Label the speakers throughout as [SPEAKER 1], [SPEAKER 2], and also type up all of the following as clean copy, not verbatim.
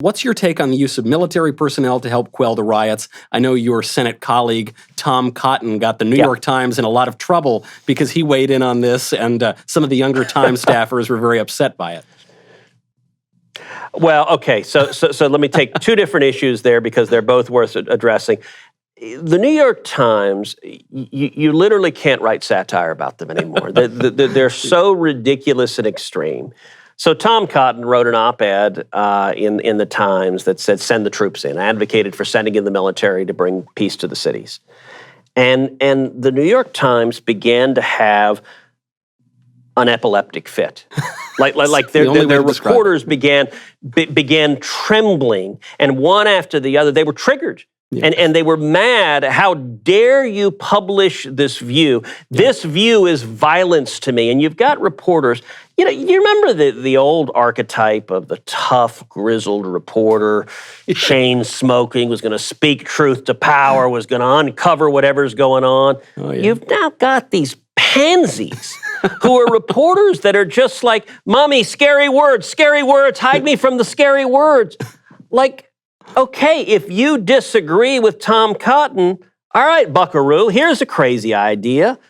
[SPEAKER 1] What's your take on the use of military personnel to help quell the riots? I know your Senate colleague, Tom Cotton, got the New York Times in a lot of trouble because he weighed in on this, and some of the younger Times staffers were very upset by it.
[SPEAKER 2] Well, okay, so let me take two different issues there because they're both worth addressing. The New York Times, you literally can't write satire about them anymore. They're so ridiculous and extreme. So Tom Cotton wrote an op-ed in the Times that said, send the troops in. I advocated for sending in the military to bring peace to the cities. And the New York Times began to have an epileptic fit. Like their reporters began trembling, and one after the other, they were triggered. Yeah. And they were mad. How dare you publish this view? Yeah. This view is violence to me. And you've got reporters, you remember the old archetype of the tough, grizzled reporter, chain smoking, was going to speak truth to power, was going to uncover whatever's going on. Oh, yeah. You've now got these pansies who are reporters that are just like, Mommy, scary words, hide me from the scary words. Like, okay, if you disagree with Tom Cotton, all right, buckaroo, here's a crazy idea.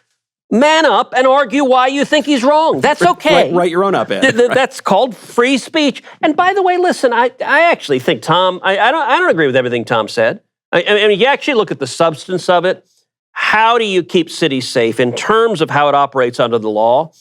[SPEAKER 2] Man up and argue why you think he's wrong. That's okay.
[SPEAKER 1] Write your own op-ed.
[SPEAKER 2] That's called free speech. And by the way, listen, I actually think Tom, I don't agree with everything Tom said. I mean, you actually look at the substance of it. How do you keep cities safe in terms of how it operates under the law?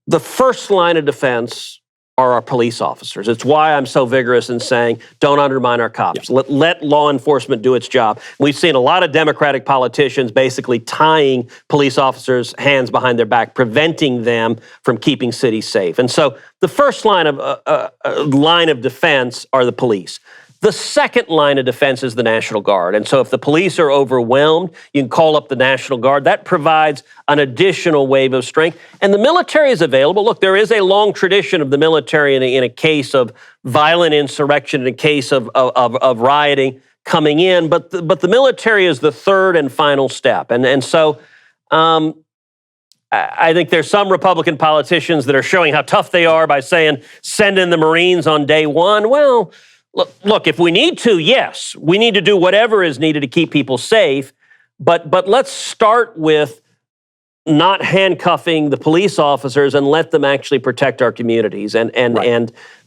[SPEAKER 2] The first line of defense are our police officers. It's why I'm so vigorous in saying, don't undermine our cops. Yeah. Let law enforcement do its job. We've seen a lot of Democratic politicians basically tying police officers' hands behind their back, preventing them from keeping cities safe. And so the first line of defense are the police. The second line of defense is the National Guard. And so if the police are overwhelmed, you can call up the National Guard. That provides an additional wave of strength. And the military is available. Look, there is a long tradition of the military in a case of violent insurrection, in a case of rioting coming in. But the military is the third and final step. And so I think there's some Republican politicians that are showing how tough they are by saying, send in the Marines on day one. Well, Look, if we need to, yes, we need to do whatever is needed to keep people safe, but let's start with not handcuffing the police officers and let them actually protect our communities. And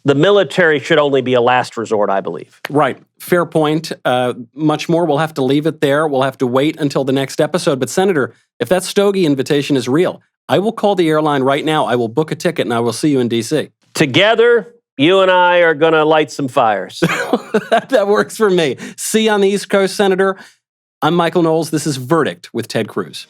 [SPEAKER 2] the military should only be a last resort, I believe.
[SPEAKER 1] Right. Fair point. Much more. We'll have to leave it there. We'll have to wait until the next episode. But Senator, if that Stogie invitation is real, I will call the airline right now. I will book a ticket and I will see you in D.C.
[SPEAKER 2] Together, you and I are going to light some fires.
[SPEAKER 1] That works for me. See you on the East Coast, Senator. I'm Michael Knowles. This is Verdict with Ted Cruz.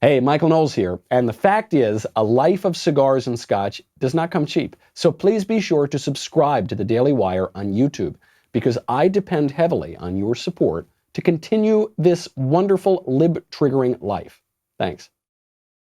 [SPEAKER 1] Hey, Michael Knowles here. And the fact is, a life of cigars and scotch does not come cheap. So please be sure to subscribe to the Daily Wire on YouTube, because I depend heavily on your support to continue this wonderful lib-triggering life. Thanks.